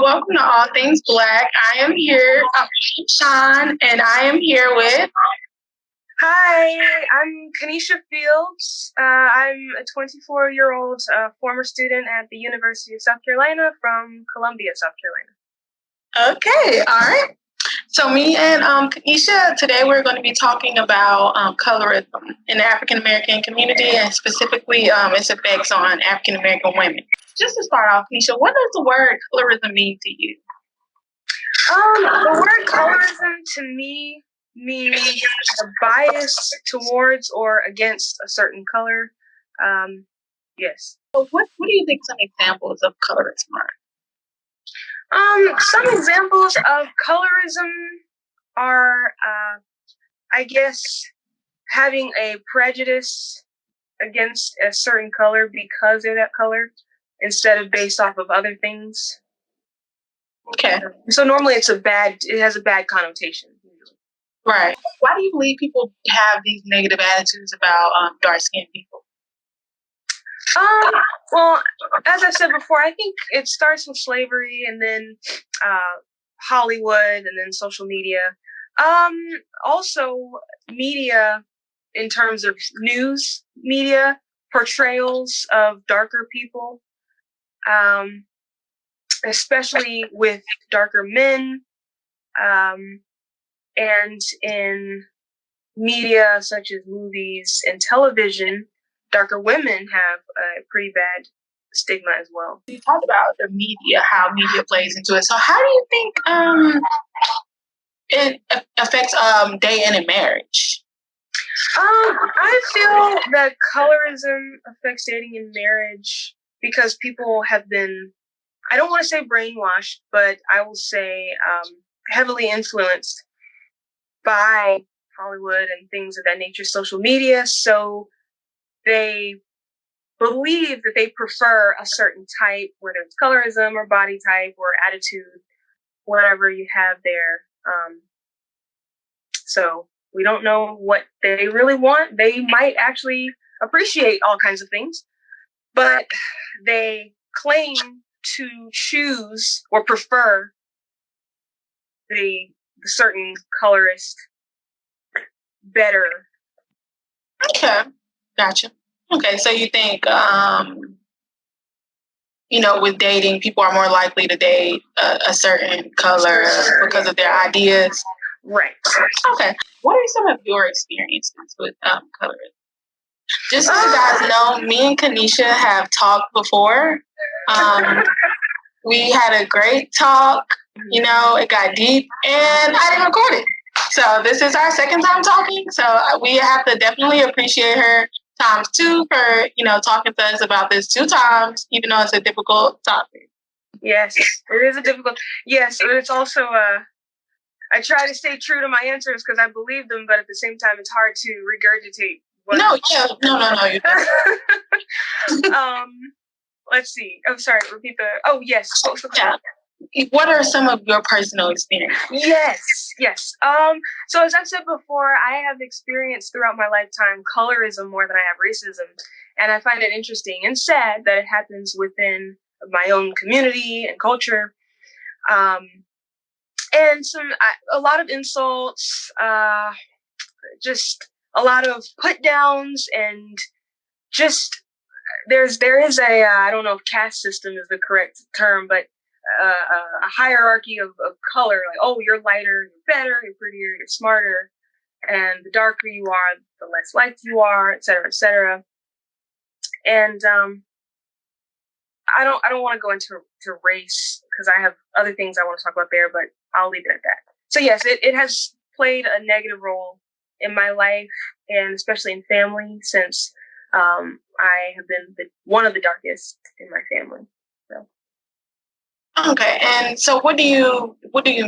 welcome to All Things Black. I am here, Sean, and I am here with. Hi, I'm Kanisha Fields. I'm a 24-year-old former student at the University of South Carolina from Columbia, South Carolina. Okay, all right. So me and Kanisha, today we're going to be talking about colorism in the African American community, and specifically its effects on African American women. Just to start off, Kanisha, what does the word colorism mean to you? The word colorism to me means a bias towards or against a certain color. Yes. So what do you think some examples of colorism are? Some examples of colorism are, I guess, having a prejudice against a certain color because they're that color instead of based off of other things. Okay. So normally it has a bad connotation. Right. Why do you believe people have these negative attitudes about dark-skinned people? Well, as I said before, I think it starts with slavery and then Hollywood and then social media. Also media in terms of news media, portrayals of darker people, especially with darker men, and in media such as movies and television, darker women have a pretty bad stigma as well. You talked about the media, how media plays into it. So how do you think it affects dating and marriage? I feel that colorism affects dating and marriage because people have been, I don't want to say brainwashed, but I will say heavily influenced by Hollywood and things of that nature, social media. So they believe that they prefer a certain type, whether it's colorism or body type or attitude, whatever you have there. So we don't know what they really want. They might actually appreciate all kinds of things, but they claim to choose or prefer the certain colorist better. Okay, gotcha. Okay, so you think, with dating, people are more likely to date a certain color because of their ideas? Right. Okay. What are some of your experiences with colorism? Just so you guys know, me and Kanisha have talked before. We had a great talk. It got deep, and I didn't record it. So this is our second time talking. So we have to definitely appreciate her times two for, talking to us about this 2 times, even though it's a difficult topic. Yes, it is a difficult. Yes, but it's also I try to stay true to my answers because I believe them, but at the same time, it's hard to regurgitate. No, you don't. Let's see. I'm sorry. Repeat the. Oh, yes. Yeah. What are some of your personal experiences? Yes. So as I've said before, I have experienced throughout my lifetime colorism more than I have racism, and I find it interesting and sad that it happens within my own community and culture. And a lot of insults, just a lot of put downs, and just there is a I don't know if caste system is the correct term, but a hierarchy of color. Like, oh, you're lighter, you're better, you're prettier, you're smarter, and the darker you are, the less liked you are, et cetera, et cetera. And I don't want to go into race because I have other things I want to talk about there, but I'll leave it at that. So yes, it has played a negative role in my life, and especially in family, since I have been one of the darkest in my family. So. Okay, and so what do you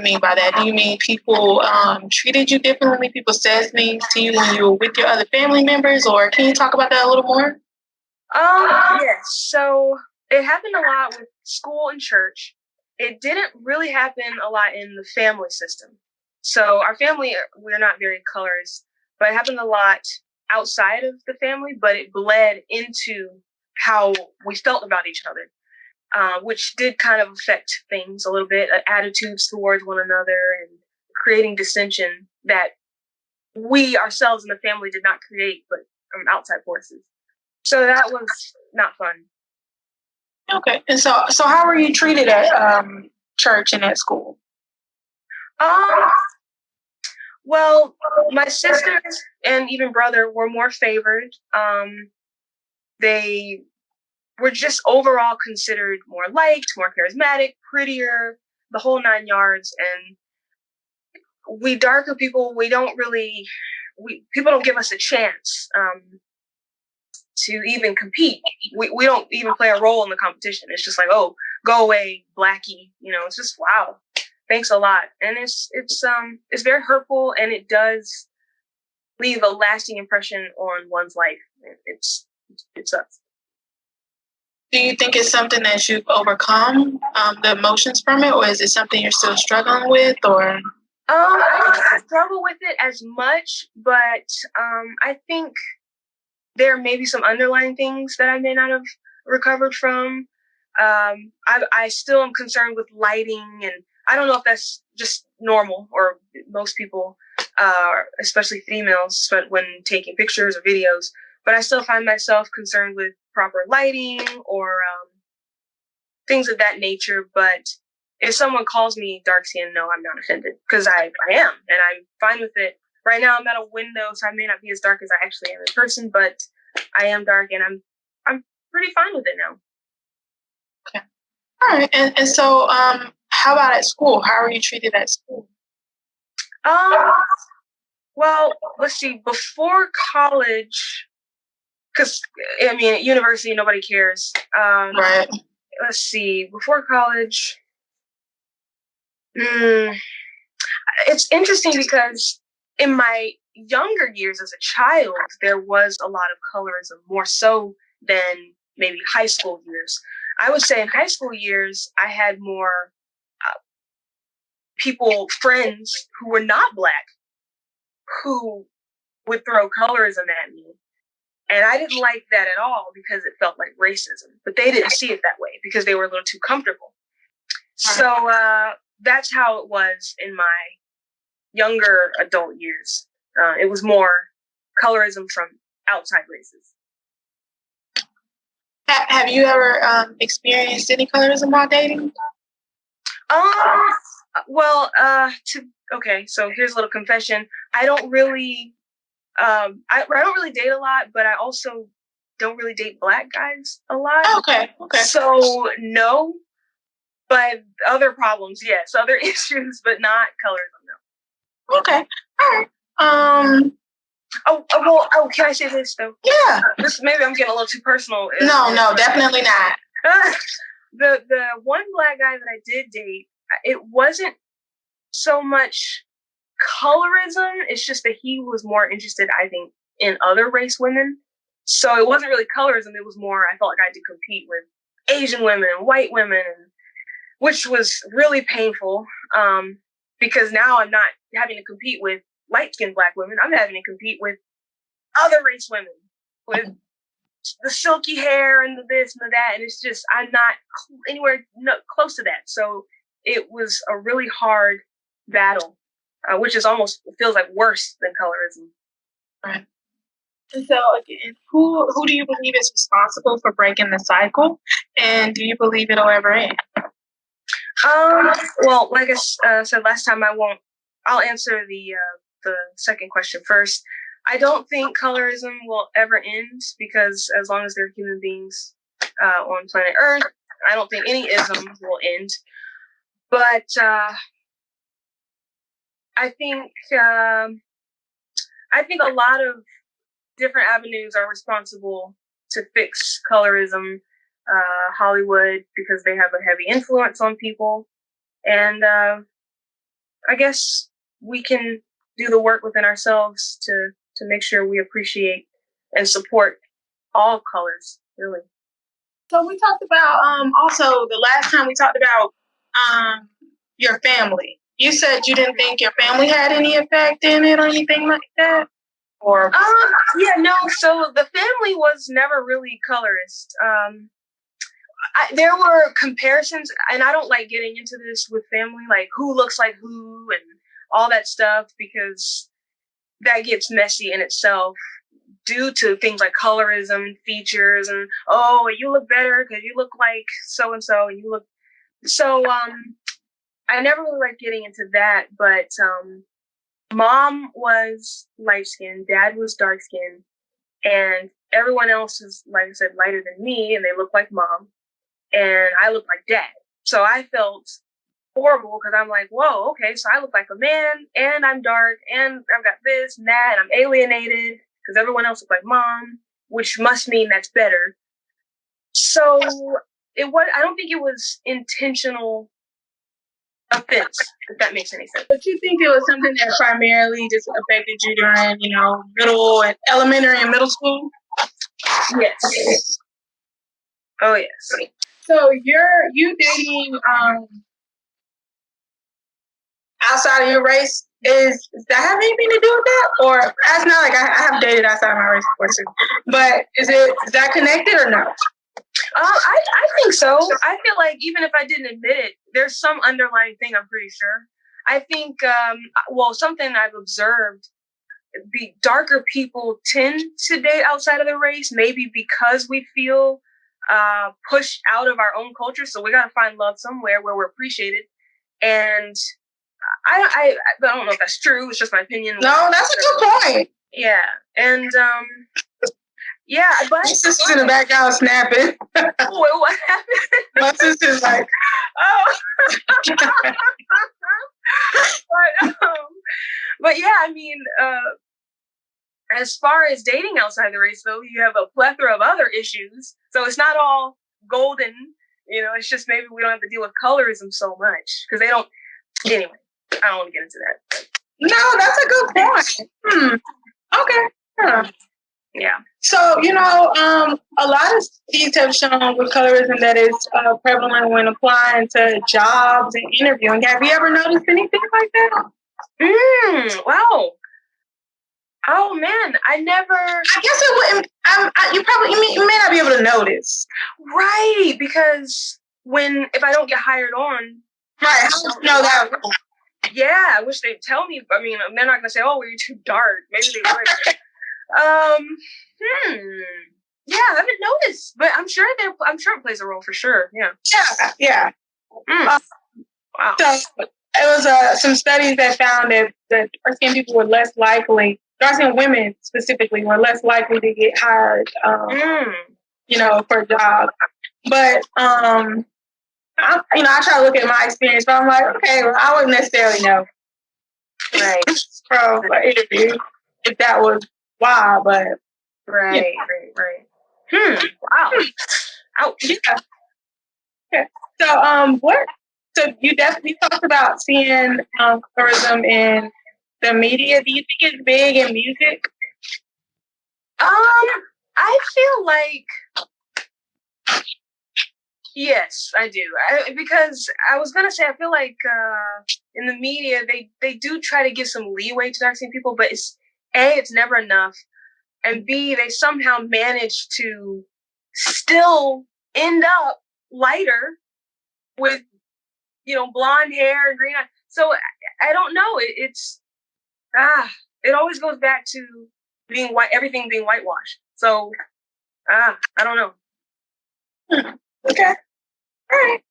mean by that? Do you mean people treated you differently? People said things to you when you were with your other family members, or can you talk about that a little more? Yes. So it happened a lot with school and church. It didn't really happen a lot in the family system. So our family, we're not very colorist, but it happened a lot outside of the family, but it bled into how we felt about each other. which did kind of affect things a little bit, attitudes towards one another and creating dissension that we ourselves in the family did not create, but from outside forces. So that was not fun. Okay. And so how were you treated at church and at school? Well, my sisters and even brother were more favored. They were just overall considered more liked, more charismatic, prettier, the whole 9 yards. And we darker people, people don't give us a chance to even compete. We don't even play a role in the competition. It's just like, oh, go away, blackie. It's just, wow, thanks a lot. And it's very hurtful, and it does leave a lasting impression on one's life. It sucks. Do you think it's something that you've overcome, the emotions from it, or is it something you're still struggling with, or? I don't struggle with it as much, but I think there may be some underlying things that I may not have recovered from. I still am concerned with lighting, and I don't know if that's just normal or most people, especially females, but when taking pictures or videos. But I still find myself concerned with proper lighting or things of that nature. But if someone calls me dark skin, no, I'm not offended, because I am, and I'm fine with it. Right now, I'm at a window, so I may not be as dark as I actually am in person, but I am dark, and I'm pretty fine with it now. Okay. All right. And so, how about at school? How are you treated at school? Well, let's see. Before college, because at university, nobody cares. Right. Let's see. Before college, it's interesting because in my younger years as a child, there was a lot of colorism, more so than maybe high school years. I would say in high school years, I had more friends who were not Black, who would throw colorism at me. And I didn't like that at all because it felt like racism. But they didn't see it that way because they were a little too comfortable. So that's how it was in my younger adult years. It was more colorism from outside races. Have you ever experienced any colorism while dating? Well, so here's a little confession. I don't really date a lot, but I also don't really date Black guys a lot. Okay. So no, but other problems, yes, other issues, but not colorism, no. Okay. All right. Can I say this though? Yeah. Maybe I'm getting a little too personal. No, definitely not. The one Black guy that I did date, it wasn't so much colorism. It's just that he was more interested, I think, in other race women. So it wasn't really colorism. It was more, I felt like I had to compete with Asian women and white women, which was really painful. Because now I'm not having to compete with light-skinned Black women. I'm having to compete with other race women with the silky hair and the this and the that. And it's just, I'm not anywhere close to that. So it was a really hard battle, which is almost feels like worse than colorism. Right. And so, again, who do you believe is responsible for breaking the cycle? And do you believe it'll ever end? Well, like I said last time, I'll answer the second question first. I don't think colorism will ever end, because as long as there are human beings on planet Earth, I don't think any ism will end. But I think a lot of different avenues are responsible to fix colorism. Hollywood, because they have a heavy influence on people, and I guess we can do the work within ourselves to make sure we appreciate and support all colors, really. So we talked about also the last time we talked about your family. You said you didn't think your family had any effect in it or anything like that? Or yeah, no. So the family was never really colorist. there were comparisons, and I don't like getting into this with family, like who looks like who and all that stuff, because that gets messy in itself due to things like colorism, features, and oh, you look better because you look like so and so, and you look so. I never really liked getting into that, but mom was light skinned, dad was dark skinned, and everyone else is, like I said, lighter than me, and they look like mom, and I look like dad. So I felt horrible because I'm like, whoa, okay, so I look like a man, and I'm dark, and I've got this and that, and I'm alienated because everyone else looks like mom, which must mean that's better. So I don't think it was intentional offense, if that makes any sense. But you think it was something that primarily just affected you during, middle and elementary and middle school? Yes. Oh, yes. So you dating outside of your race, does that have anything to do with that? Or that's not like I have dated outside of my race before too. But is that connected or no? I think so. I feel like even if I didn't admit it, there's some underlying thing, I'm pretty sure. I think, something I've observed, darker people tend to date outside of their race, maybe because we feel pushed out of our own culture. So we got to find love somewhere where we're appreciated. And I don't know if that's true. It's just my opinion. No, that's a good point. Yeah. And, yeah, but my sister's in the background snapping. What happened? My sister's like, oh. But yeah, I mean, as far as dating outside the race, though, you have a plethora of other issues. So it's not all golden. It's just maybe we don't have to deal with colorism so much because they don't. Anyway, I don't want to get into that. No, that's a good point. Okay. Huh. Yeah. So, a lot of studies have shown with colorism that is prevalent when applying to jobs and interviewing. Have you ever noticed anything like that? Wow. Oh, man, I never... I guess it wouldn't... you may not be able to notice. Right, because if I don't get hired on... Right, I don't know that. Yeah, I wish they'd tell me. I mean, they're not going to say, oh, well, you're too dark. Maybe they would. Yeah, I haven't noticed, but I'm sure it plays a role for sure. Yeah. Yeah. Wow. So it was some studies that found that dark skinned people were less likely, dark skinned women specifically, were less likely to get hired, for a job. But I try to look at my experience, but I'm like, okay, well, I wouldn't necessarily know, right, from an interview if that was why, but right. Wow. Ouch. Yeah. So you definitely talked about seeing tourism in the media. Do you think it's big in music? I feel like yes, I do. Because I was gonna say I feel like in the media they do try to give some leeway to dark-skinned people, but it's never enough, and B, they somehow manage to still end up lighter with blonde hair and green eyes. So I don't know. It always goes back to being white, everything being whitewashed. So I don't know. Okay. All right.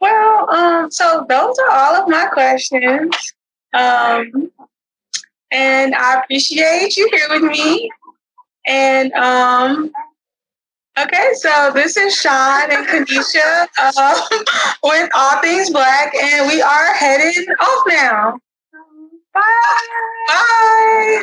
Well, so those are all of my questions. And I appreciate you here with me. And okay, so this is Sean and Kanisha with All Things Black, and we are heading off now. Bye. Bye.